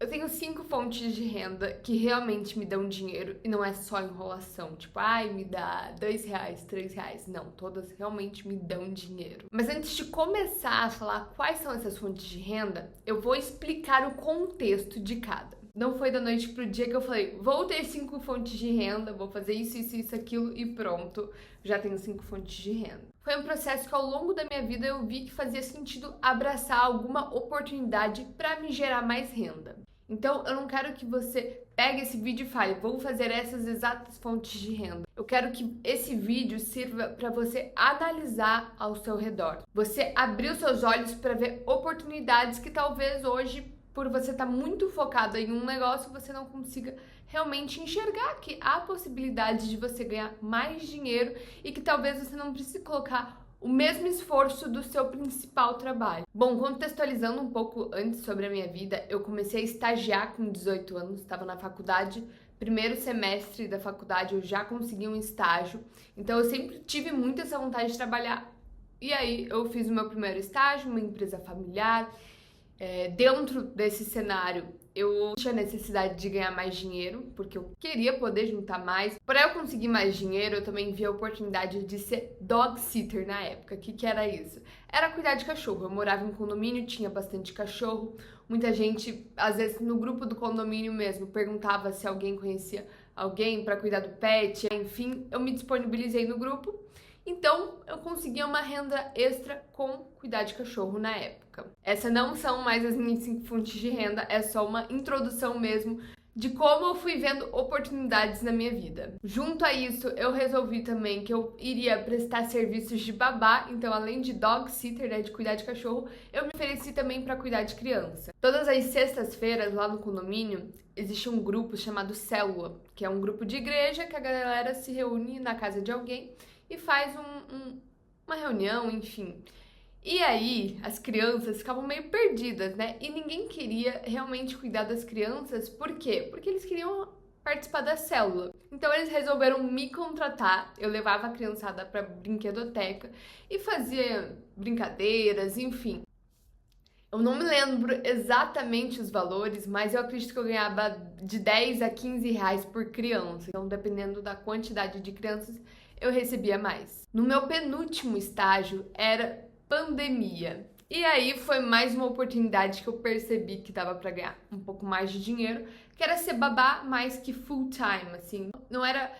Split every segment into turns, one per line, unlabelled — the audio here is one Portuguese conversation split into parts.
Eu tenho 5 fontes de renda que realmente me dão dinheiro e não é só enrolação. Tipo, ai, me dá R$ 2, R$ 3. Não, todas realmente me dão dinheiro. Mas antes de começar a falar quais são essas fontes de renda, eu vou explicar o contexto de cada. Não foi da noite pro dia que eu falei, vou ter 5 fontes de renda, vou fazer isso, aquilo e pronto, já tenho 5 fontes de renda. Foi um processo que ao longo da minha vida eu vi que fazia sentido abraçar alguma oportunidade para me gerar mais renda. Então eu não quero que você pegue esse vídeo e fale, vou fazer essas exatas fontes de renda. Eu quero que esse vídeo sirva para você analisar ao seu redor. Você abrir os seus olhos para ver oportunidades que talvez hoje, por você estar muito focado em um negócio, você não consiga realmente enxergar que há possibilidade de você ganhar mais dinheiro e que talvez você não precise colocar o mesmo esforço do seu principal trabalho. Bom, contextualizando um pouco antes sobre a minha vida, eu comecei a estagiar com 18 anos, estava na faculdade, primeiro semestre da faculdade eu já consegui um estágio, então eu sempre tive muito essa vontade de trabalhar. E aí eu fiz o meu primeiro estágio, uma empresa familiar. Dentro desse cenário, eu tinha necessidade de ganhar mais dinheiro, porque eu queria poder juntar mais. Para eu conseguir mais dinheiro, eu também vi a oportunidade de ser dog sitter na época. O que era isso? Era cuidar de cachorro. Eu morava em um condomínio, tinha bastante cachorro. Muita gente, às vezes no grupo do condomínio mesmo, perguntava se alguém conhecia alguém para cuidar do pet. Enfim, eu me disponibilizei no grupo. Então, eu conseguia uma renda extra com cuidar de cachorro na época. Essas não são mais as minhas 5 fontes de renda, é só uma introdução mesmo de como eu fui vendo oportunidades na minha vida. Junto a isso, eu resolvi também que eu iria prestar serviços de babá, então além de dog sitter, né, de cuidar de cachorro, eu me ofereci também para cuidar de criança. Todas as sextas-feiras, lá no condomínio, existe um grupo chamado Célula, que é um grupo de igreja que a galera se reúne na casa de alguém e faz uma reunião, enfim. E aí, as crianças ficavam meio perdidas, né? E ninguém queria realmente cuidar das crianças. Por quê? Porque eles queriam participar da célula. Então, eles resolveram me contratar. Eu levava a criançada pra brinquedoteca e fazia brincadeiras, enfim. Eu não me lembro exatamente os valores, mas eu acredito que eu ganhava de 10 a 15 reais por criança. Então, dependendo da quantidade de crianças, eu recebia mais. No meu penúltimo estágio era pandemia. E aí foi mais uma oportunidade que eu percebi que dava pra ganhar um pouco mais de dinheiro, que era ser babá mais que full time, assim. Não era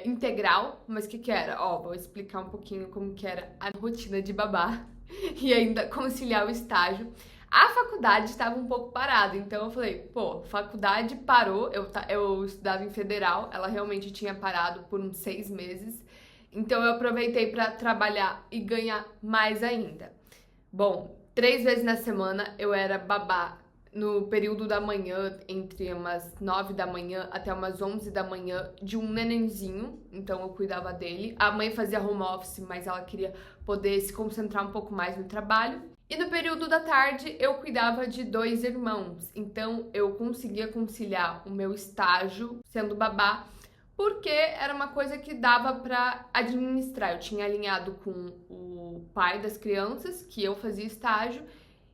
integral, mas o que era? Vou explicar um pouquinho como que era a rotina de babá e ainda conciliar o estágio. A faculdade estava um pouco parada, então eu falei, faculdade parou, eu estudava em federal, ela realmente tinha parado por uns 6 meses, então eu aproveitei para trabalhar e ganhar mais ainda. Bom, 3 vezes na semana eu era babá no período da manhã, entre umas 9 da manhã até umas 11 da manhã, de um nenenzinho, então eu cuidava dele. A mãe fazia home office, mas ela queria poder se concentrar um pouco mais no trabalho. E no período da tarde eu cuidava de 2 irmãos, então eu conseguia conciliar o meu estágio sendo babá, porque era uma coisa que dava para administrar. Eu tinha alinhado com o pai das crianças, que eu fazia estágio,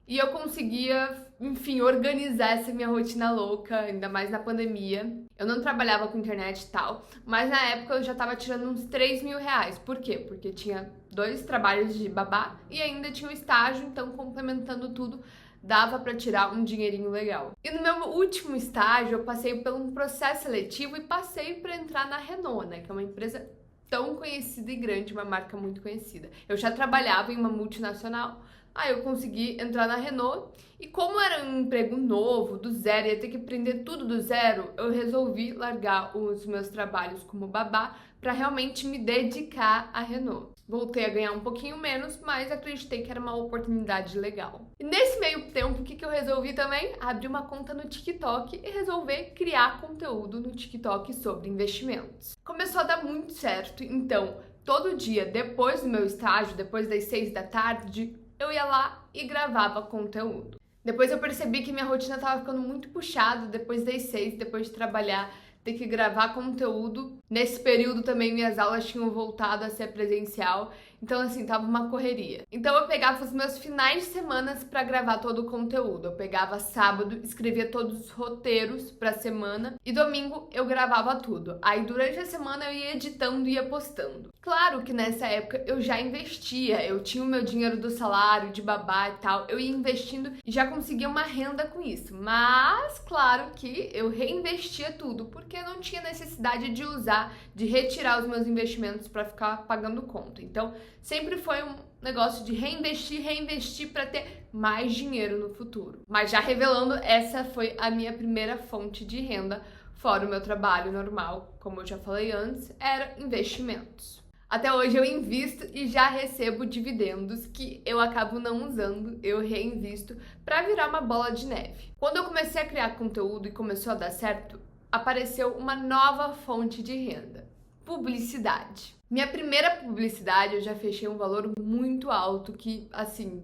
e eu conseguia, enfim, organizar essa minha rotina louca, ainda mais na pandemia. Eu não trabalhava com internet e tal, mas na época eu já tava tirando uns 3 mil reais. Por quê? Porque tinha 2 trabalhos de babá e ainda tinha o estágio, então complementando tudo, dava pra tirar um dinheirinho legal. E no meu último estágio, eu passei por um processo seletivo e passei pra entrar na Renault, né, que é uma empresa tão conhecida e grande, uma marca muito conhecida. Eu já trabalhava em uma multinacional, aí eu consegui entrar na Renault e como era um emprego novo, do zero, ia ter que aprender tudo do zero, eu resolvi largar os meus trabalhos como babá para realmente me dedicar à Renault. Voltei a ganhar um pouquinho menos, mas acreditei que era uma oportunidade legal. E nesse meio tempo, o que eu resolvi também? Abrir uma conta no TikTok e resolver criar conteúdo no TikTok sobre investimentos. Começou a dar muito certo, então todo dia, depois do meu estágio, depois das 6 da tarde, eu ia lá e gravava conteúdo. Depois eu percebi que minha rotina estava ficando muito puxada depois das 6, depois de trabalhar, ter que gravar conteúdo. Nesse período também minhas aulas tinham voltado a ser presencial, Então, assim, tava uma correria. Então, eu pegava os meus finais de semana pra gravar todo o conteúdo. Eu pegava sábado, escrevia todos os roteiros pra semana e domingo eu gravava tudo. Aí, durante a semana, eu ia editando e ia postando. Claro que nessa época eu já investia, eu tinha o meu dinheiro do salário, de babá e tal, eu ia investindo e já conseguia uma renda com isso. Mas, claro que eu reinvestia tudo, porque não tinha necessidade de usar, de retirar os meus investimentos para ficar pagando conta. Então, sempre foi um negócio de reinvestir para ter mais dinheiro no futuro. Mas já revelando, essa foi a minha primeira fonte de renda, fora o meu trabalho normal, como eu já falei antes, era investimentos. Até hoje eu invisto e já recebo dividendos que eu acabo não usando, eu reinvisto para virar uma bola de neve. Quando eu comecei a criar conteúdo e começou a dar certo, apareceu uma nova fonte de renda: publicidade. Minha primeira publicidade eu já fechei um valor muito alto que, assim,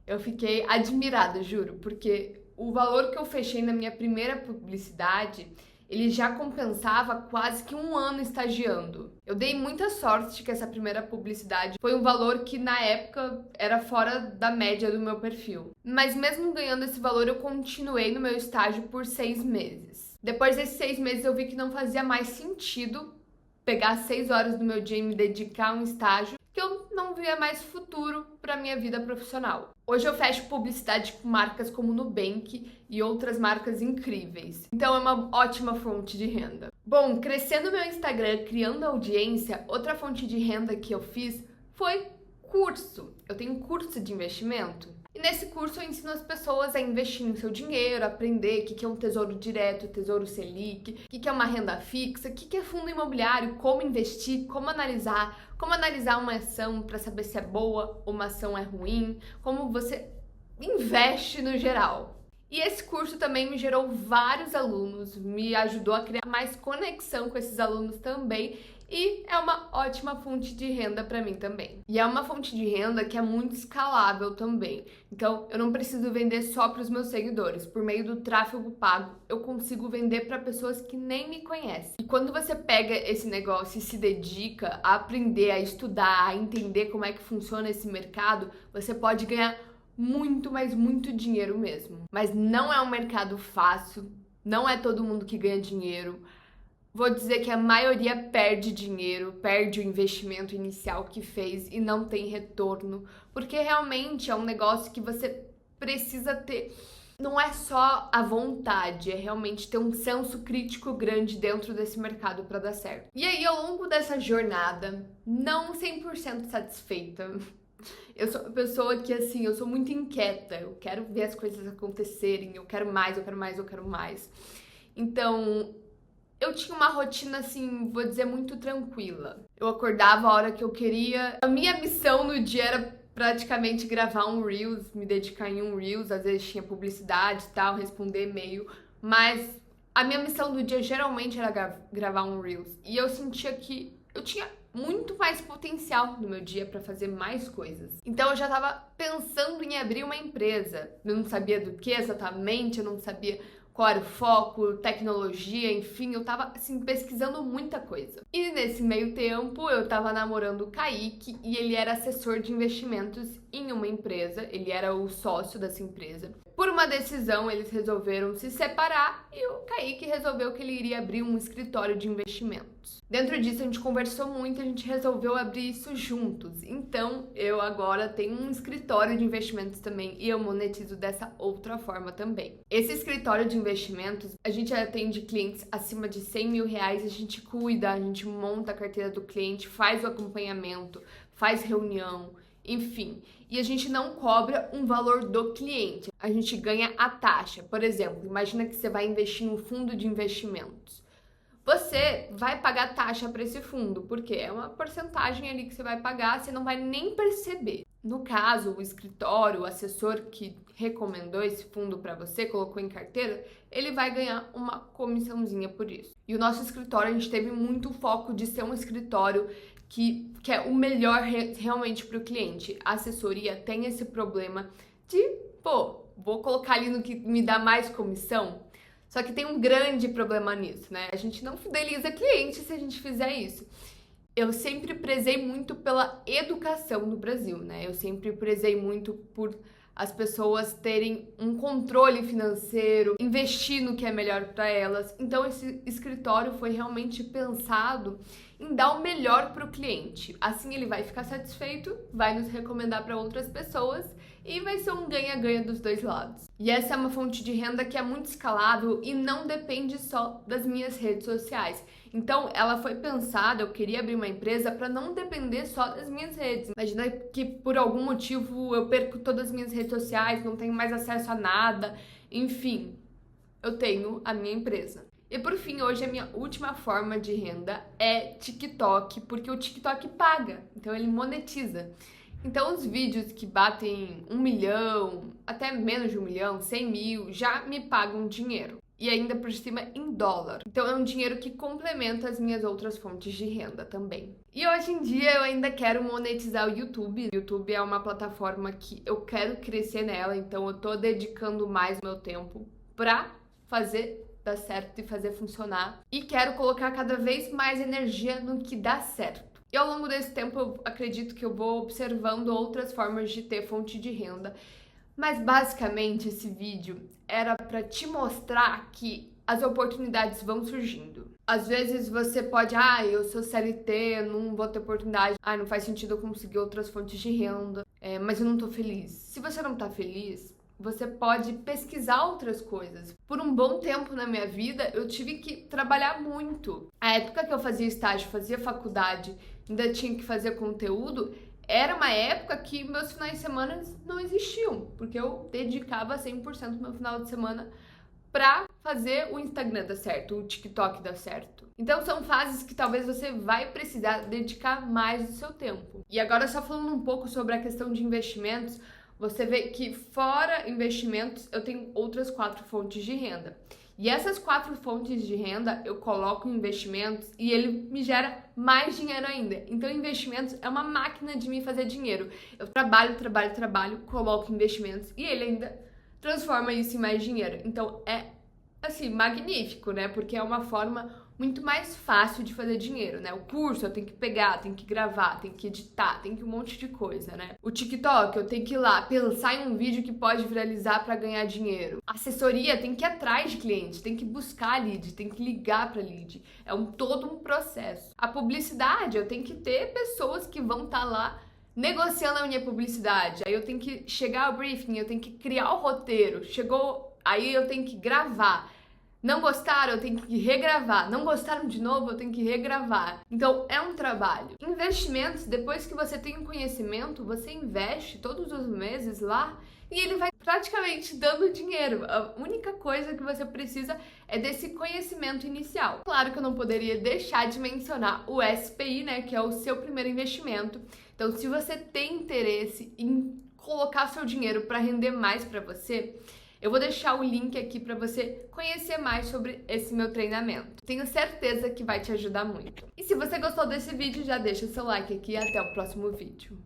eu fiquei admirada, juro, porque o valor que eu fechei na minha primeira publicidade, ele já compensava quase que um ano estagiando. Eu dei muita sorte que essa primeira publicidade foi um valor que na época era fora da média do meu perfil. Mas mesmo ganhando esse valor, eu continuei no meu estágio por 6 meses. Depois desses 6 meses eu vi que não fazia mais sentido pegar 6 horas do meu dia e me dedicar a um estágio, que eu não via mais futuro para minha vida profissional. Hoje eu fecho publicidade com marcas como Nubank e outras marcas incríveis. Então é uma ótima fonte de renda. Bom, crescendo meu Instagram, criando audiência, outra fonte de renda que eu fiz foi curso. Eu tenho um curso de investimento. E nesse curso eu ensino as pessoas a investir no seu dinheiro, aprender o que é um tesouro direto, tesouro Selic, o que é uma renda fixa, o que é fundo imobiliário, como investir, como analisar uma ação para saber se é boa ou uma ação é ruim, como você investe no geral. E esse curso também me gerou vários alunos, me ajudou a criar mais conexão com esses alunos também, e é uma ótima fonte de renda para mim também. E é uma fonte de renda que é muito escalável também. Então, eu não preciso vender só para os meus seguidores. Por meio do tráfego pago, eu consigo vender para pessoas que nem me conhecem. E quando você pega esse negócio e se dedica a aprender, a estudar, a entender como é que funciona esse mercado, você pode ganhar muito, mas muito dinheiro mesmo. Mas não é um mercado fácil, não é todo mundo que ganha dinheiro. Vou dizer que a maioria perde dinheiro, perde o investimento inicial que fez e não tem retorno, porque realmente é um negócio que você precisa ter. Não é só a vontade, é realmente ter um senso crítico grande dentro desse mercado para dar certo. E aí, ao longo dessa jornada, não 100% satisfeita, eu sou uma pessoa que, assim, eu sou muito inquieta, eu quero ver as coisas acontecerem, eu quero mais, eu quero mais, eu quero mais. Então, eu tinha uma rotina, assim, vou dizer, muito tranquila. Eu acordava a hora que eu queria. A minha missão no dia era praticamente gravar um Reels, me dedicar em um Reels. Às vezes tinha publicidade e tal, responder e-mail. Mas a minha missão do dia geralmente era gravar um Reels. E eu sentia que eu tinha muito mais potencial no meu dia para fazer mais coisas. Então eu já tava pensando em abrir uma empresa. Eu não sabia do que exatamente, eu não sabia qual era o foco, tecnologia, enfim, eu tava, assim, pesquisando muita coisa. E nesse meio tempo, eu tava namorando o Kaique e ele era assessor de investimentos em uma empresa, ele era o sócio dessa empresa. Por uma decisão, eles resolveram se separar e o Kaique resolveu que ele iria abrir um escritório de investimentos. Dentro disso, a gente conversou muito, a gente resolveu abrir isso juntos. Então, eu agora tenho um escritório de investimentos também e eu monetizo dessa outra forma também. Esse escritório de investimentos, a gente atende clientes acima de 100 mil reais, a gente cuida, a gente monta a carteira do cliente, faz o acompanhamento, faz reunião, enfim. E a gente não cobra um valor do cliente, a gente ganha a taxa. Por exemplo, imagina que você vai investir em um fundo de investimentos. Você vai pagar taxa para esse fundo, porque é uma porcentagem ali que você vai pagar, você não vai nem perceber. No caso, o escritório, o assessor que recomendou esse fundo para você, colocou em carteira, ele vai ganhar uma comissãozinha por isso. E o nosso escritório, a gente teve muito foco de ser um escritório que é o melhor realmente para o cliente. A assessoria tem esse problema de, vou colocar ali no que me dá mais comissão. Só que tem um grande problema nisso, né? A gente não fideliza cliente se a gente fizer isso. eu sempre prezei muito pela educação no Brasil, né? Eu sempre prezei muito por as pessoas terem um controle financeiro, investir no que é melhor para elas. Então esse escritório foi realmente pensado em dar o melhor para o cliente. Assim ele vai ficar satisfeito, vai nos recomendar para outras pessoas e vai ser um ganha-ganha dos dois lados. E essa é uma fonte de renda que é muito escalável e não depende só das minhas redes sociais. Então, ela foi pensada, eu queria abrir uma empresa para não depender só das minhas redes. Imagina que por algum motivo eu perco todas as minhas redes sociais, não tenho mais acesso a nada, enfim, eu tenho a minha empresa. E por fim, hoje a minha última forma de renda é TikTok, porque o TikTok paga, então ele monetiza. Então os vídeos que batem 1 milhão, até menos de 1 milhão, 100 mil, já me pagam dinheiro. E ainda por cima em dólar. Então é um dinheiro que complementa as minhas outras fontes de renda também. E hoje em dia eu ainda quero monetizar o YouTube. O YouTube é uma plataforma que eu quero crescer nela, então eu tô dedicando mais meu tempo pra fazer dar certo e fazer funcionar. E quero colocar cada vez mais energia no que dá certo. E ao longo desse tempo eu acredito que eu vou observando outras formas de ter fonte de renda. Mas basicamente esse vídeo era para te mostrar que as oportunidades vão surgindo. Às vezes você pode, eu sou CLT, não vou ter oportunidade, não faz sentido eu conseguir outras fontes de renda, mas eu não tô feliz. Se você não tá feliz, você pode pesquisar outras coisas. Por um bom tempo na minha vida, eu tive que trabalhar muito. A época que eu fazia estágio, fazia faculdade, ainda tinha que fazer conteúdo, era uma época que meus finais de semana não existiam, porque eu dedicava 100% do meu final de semana pra fazer o Instagram dar certo, o TikTok dar certo. Então são fases que talvez você vai precisar dedicar mais do seu tempo. E agora só falando um pouco sobre a questão de investimentos, você vê que fora investimentos eu tenho outras 4 fontes de renda. E essas 4 fontes de renda eu coloco em investimentos e ele me gera mais dinheiro ainda. Então investimentos é uma máquina de me fazer dinheiro. Eu trabalho, coloco investimentos e ele ainda transforma isso em mais dinheiro. Então é assim, magnífico, né? Porque é uma forma muito mais fácil de fazer dinheiro, né? O curso eu tenho que pegar, tenho que gravar, tenho que editar, tenho que um monte de coisa, né? O TikTok eu tenho que ir lá pensar em um vídeo que pode viralizar para ganhar dinheiro. A assessoria tem que ir atrás de clientes, tem que buscar lead, tem que ligar para lead. É todo um processo. A publicidade eu tenho que ter pessoas que vão estar lá negociando a minha publicidade. Aí eu tenho que chegar ao briefing, eu tenho que criar o roteiro. Chegou, aí eu tenho que gravar. Não gostaram, eu tenho que regravar. Não gostaram de novo, eu tenho que regravar. Então, é um trabalho. Investimentos, depois que você tem um conhecimento, você investe todos os meses lá e ele vai praticamente dando dinheiro. A única coisa que você precisa é desse conhecimento inicial. Claro que eu não poderia deixar de mencionar o SPI, né, que é o seu primeiro investimento. Então, se você tem interesse em colocar seu dinheiro para render mais para você, eu vou deixar o link aqui para você conhecer mais sobre esse meu treinamento. Tenho certeza que vai te ajudar muito. E se você gostou desse vídeo, já deixa seu like aqui e até o próximo vídeo.